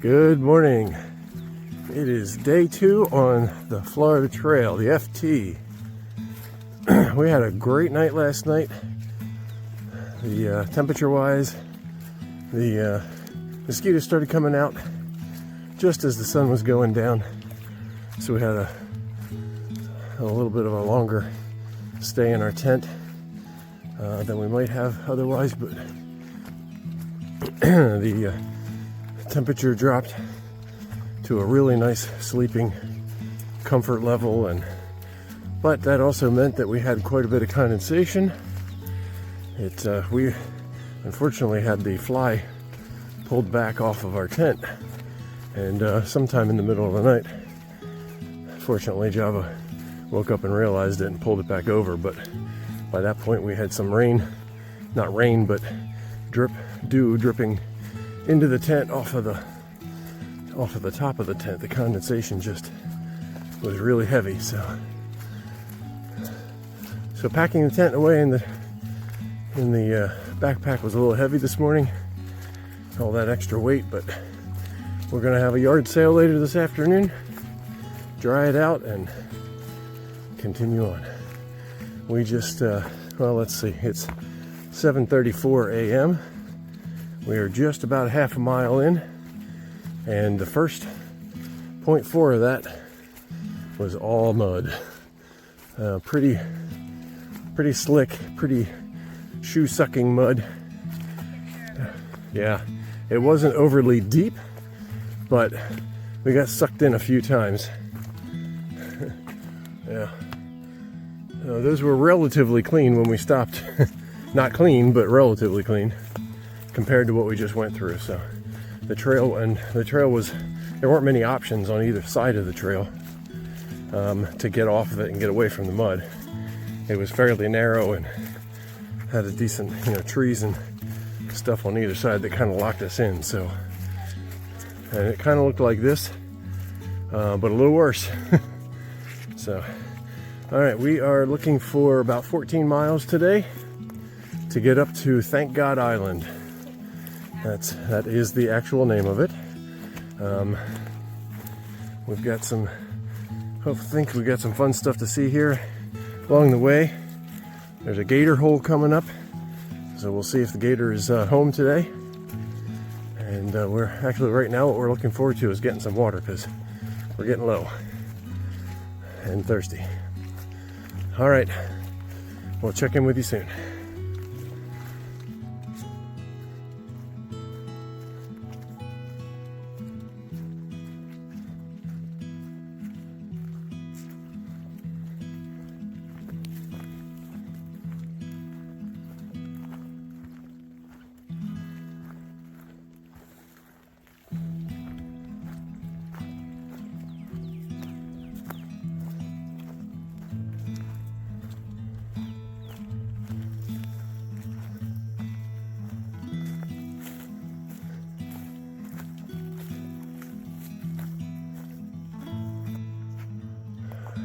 Good morning. It is day 2 on the Florida Trail, the FT. We had a great night last night. The temperature-wise, the mosquitoes started coming out just as the sun was going down. So we had a little bit of a longer stay in our tent than we might have otherwise, but the temperature dropped to a really nice sleeping comfort level, but that also meant that we had quite a bit of condensation. We unfortunately had the fly pulled back off of our tent, and sometime in the middle of the night, fortunately Java woke up and realized it and pulled it back over. But by that point we had some not rain, but dew dripping into the tent off of the top of the tent. The condensation just was really heavy, so packing the tent away in the backpack was a little heavy this morning, all that extra weight. But we're gonna have a yard sale later this afternoon, dry it out and continue on. We just well, let's see, it's 7:34 a.m. We are just about half a mile in, and the first 0.4 of that was all mud. Pretty slick, pretty shoe-sucking mud. Yeah, it wasn't overly deep, but we got sucked in a few times. Yeah. Those were relatively clean when we stopped. Not clean, but relatively clean compared to what we just went through. So the trail was, there weren't many options on either side of the trail to get off of it and get away from the mud. It was fairly narrow and had a decent, trees and stuff on either side that kind of locked us in. So, and it kind of looked like this, but a little worse. So, all right, we are looking for about 14 miles today to get up to Thank God Island. That is the actual name of it. We've got some, we got some fun stuff to see here along the way. There's a gator hole coming up, so we'll see if the gator is home today. And we're actually, right now, what we're looking forward to is getting some water, because we're getting low and thirsty. All right, we'll check in with you soon.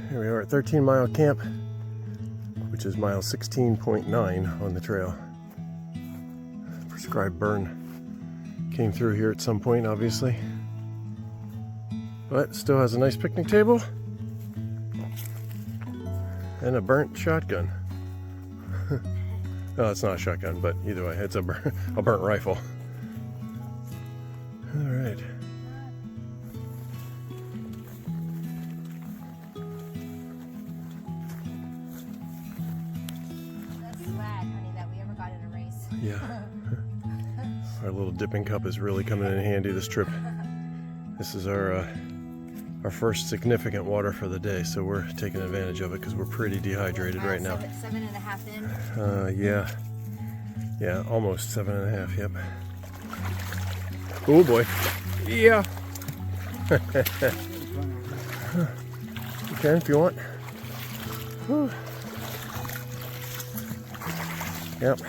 Here we are at 13 Mile Camp, which is mile 16.9 on the trail. Prescribed burn came through here at some point, obviously, but still has a nice picnic table and a burnt shotgun. No, it's not a shotgun, but either way, it's a burnt rifle. All right. Yeah. Our little dipping cup is really coming in handy this trip. This is our first significant water for the day, so we're taking advantage of it because we're pretty dehydrated right now. 7.5 in? Yeah, almost 7.5, yep. Oh boy. Yeah. You can if you want. Whew. Yep.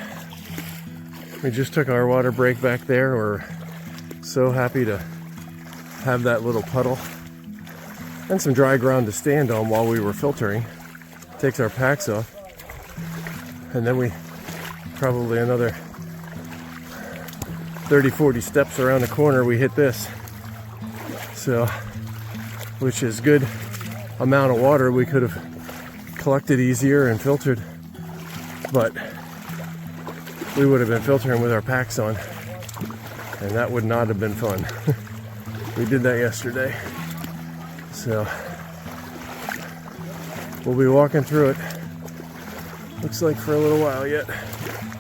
We just took our water break back there. We're so happy to have that little puddle and some dry ground to stand on while we were filtering. Takes our packs off. And then we probably another 30-40 steps around the corner, we hit this. So, which is good amount of water we could have collected easier and filtered, but we would have been filtering with our packs on, and that would not have been fun. We did that yesterday, so we'll be walking through it. Looks like for a little while yet.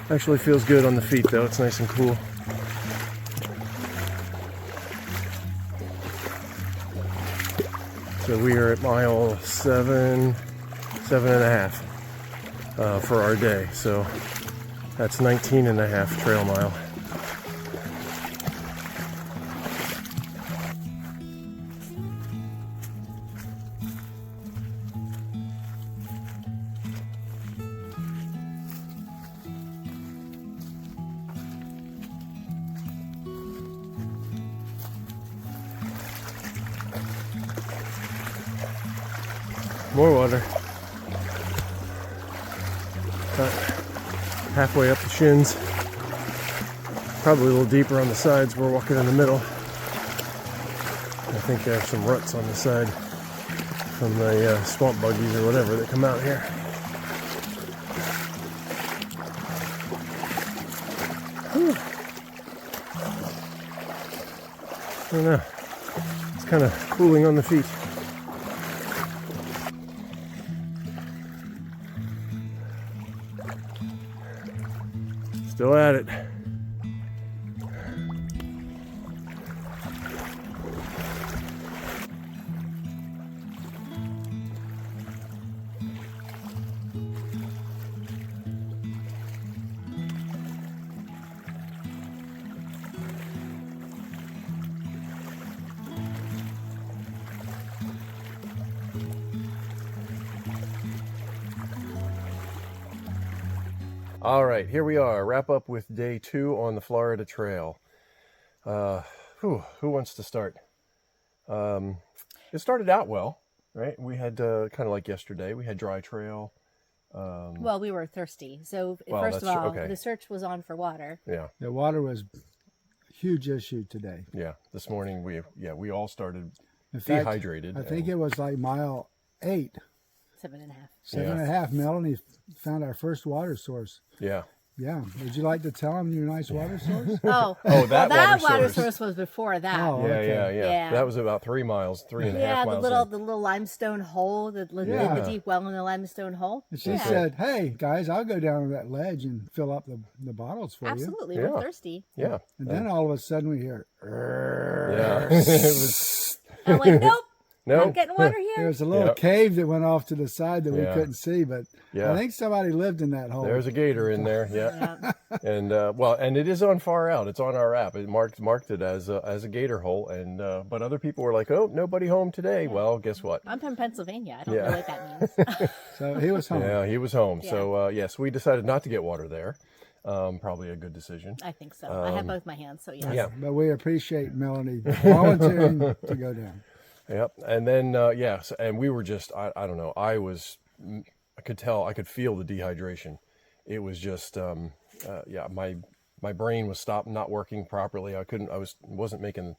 Actually feels good on the feet though, it's nice and cool. So we are at mile 7.5 for our day. So that's 19.5 trail mile. More water. About halfway up the shins. Probably a little deeper on the sides. We're walking in the middle. I think there's some ruts on the side from the swamp buggies or whatever that come out here. Whew. I don't know. It's kind of cooling on the feet. Still at it. All right, here we are. Wrap up with day 2 on the Florida Trail. Who wants to start? It started out well, right? We had kind of like yesterday. We had dry trail. Well, we were thirsty, so Well, first of all, okay. the search was on for water. Yeah, The water was a huge issue today. yeah. This morning we all started In fact, dehydrated. I think it was like mile 8, 7.5. 7.5. Melanie found our first water source. Yeah. Yeah. Would you like to tell them your nice water source? Oh, Oh, that well, water water source. source was before that. Oh, Yeah, okay. yeah. That was about 3 miles, 3.5 Yeah, miles. the little limestone hole, the Yeah. deep well in the limestone hole. And she Yeah. said, hey, guys, I'll go down to that ledge and fill up the bottles for you. Absolutely, Yeah. we're thirsty. Yeah. And then all of a sudden we hear, Yeah. It was I'm like, nope, no. not getting water there here. was a little Yep. cave that went off to the side that we Yeah. couldn't see, but Yeah. I think somebody lived in that hole. There's a gator in there. Yeah. Yeah. And and it is on Far Out. It's on our app. It marked it as a gator hole. And but other people were like, "Oh, nobody home today." Well, guess what? I'm from Pennsylvania. I don't Yeah. know what that means. So he was home. Yeah, he was home. Yeah. So yes, we decided not to get water there. Probably a good decision. I think so. I have both my hands, so yes. Yeah. But we appreciate Melanie volunteering to go down. Yep. And then yes, and we were just I don't know. I could tell, I could feel the dehydration. It was just my brain was stopped, not working properly. I wasn't making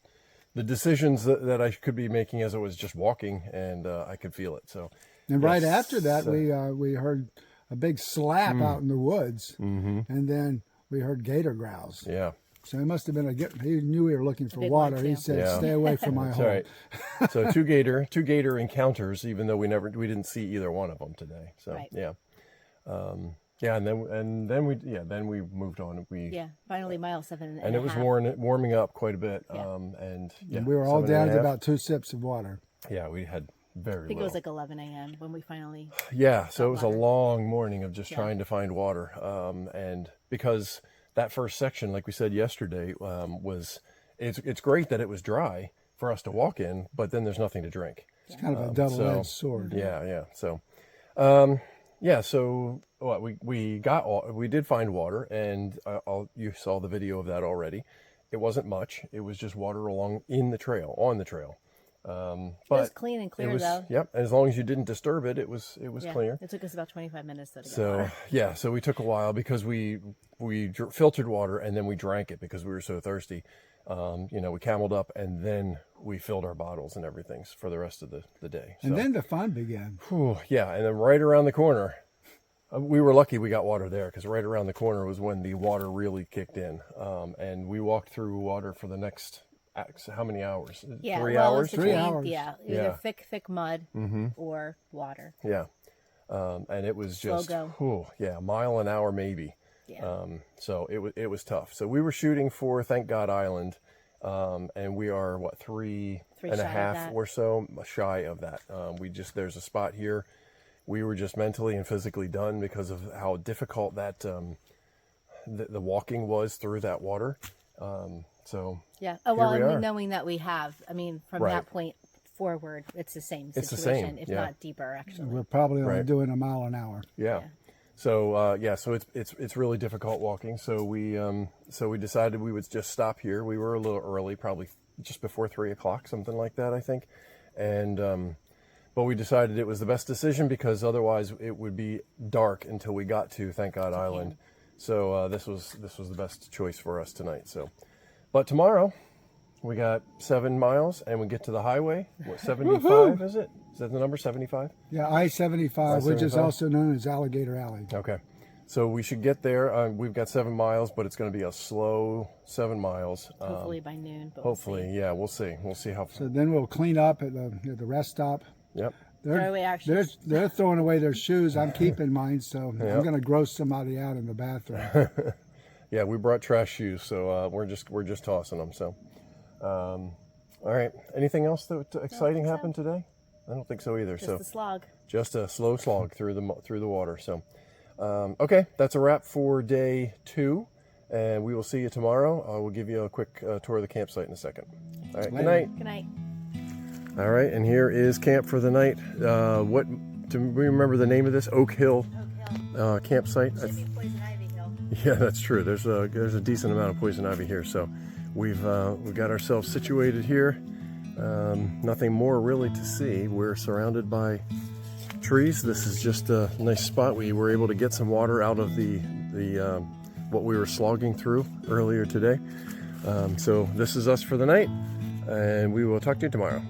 the decisions that I could be making as I was just walking, and I could feel it. So And right yes, after that, we heard a big slap out in the woods, and then we heard gator growls. yeah. So he must have been he knew we were looking for big one, water. He too. said, Yeah. "Stay away from my That's hole." right. So two gator encounters, even though we didn't see either one of them today. So Right. yeah. And then we moved on. Yeah, finally mile 7 And it was warming up quite a bit. Yeah. And yeah, And we were all 7.5. down to about 2 sips of water. Yeah, we had very I think little. it was like 11 a.m. when we finally. Yeah, so it was a water. long morning of just Yeah. trying to find water. And because that first section, like we said yesterday, it's great that it was dry for us to walk in, but then there's nothing to drink. It's kind of a double-edged so- sword. Yeah. So, so we did find water, and you saw the video of that already. It wasn't much. It was just water on the trail. It But was clean and clear, though. Yep. As long as you didn't disturb it, it was Yeah, clear. it took us about 25 minutes to get So water. yeah, so we took a while because we filtered water and then we drank it because we were so thirsty. We cameled up and then we filled our bottles and everything for the rest of the day. And So, then the fun began. whew, yeah, and then right around the corner, we were lucky we got water there, because right around the corner was when the water really kicked in. And we walked through water for the next, how many hours? Yeah, 3 well, hours? it's between- 3 hours. Yeah, either Yeah. thick mud or water. Yeah. And it was Slow just, go. whew, yeah, a mile an hour maybe. Yeah. So it was tough. So we were shooting for Thank God Island, and we are what, three and shy a of half that. or so shy of that. There's a spot here. We were just mentally and physically done because of how difficult that the walking was through that water. So Yeah. Oh, well, Here we I mean, are. knowing that we have, I mean, from Right. that point forward, it's the same It's the situation, same, if yeah. not deeper, actually. We're probably only Right. doing a mile an hour. yeah. So so it's really difficult walking. So we decided we would just stop here. We were a little early, probably just before 3 o'clock, something like that, I think. And but we decided it was the best decision, because otherwise it would be dark until we got to Thank God Island. So this was the best choice for us tonight. So, but tomorrow we got 7 miles and we get to the highway. What, 75 is it? Is that the number, 75? Yeah, I-75, which is I-75? also known as Alligator Alley. Okay. So we should get there. We've got 7 miles, but it's going to be a slow 7 miles. Hopefully by noon. But Hopefully, We'll see. yeah, we'll see. We'll see how. So then we'll clean up at the rest stop. Yep. Throw away our shoes. They're throwing away their shoes. I'm keeping mine, so I'm going to gross somebody out in the bathroom. Yeah, we brought trash shoes, so we're just tossing them. So, all right. Anything else that exciting so. happened today? I don't think so either. Just so the slog. just a slow slog through the water. So, okay, that's a wrap for day 2, and we will see you tomorrow. I will give you a quick tour of the campsite in a second. All right. Good Later. night. Good night. All right, and here is camp for the night. What do we remember the name of this? Oak Hill campsite. Poison Ivy Hill. Yeah, that's true. There's a decent amount of poison ivy here, so we've got ourselves situated here. Nothing more really to see. We're surrounded by trees. This is just a nice spot. We were able to get some water out of the what we were slogging through earlier today. So this is us for the night, and we will talk to you tomorrow.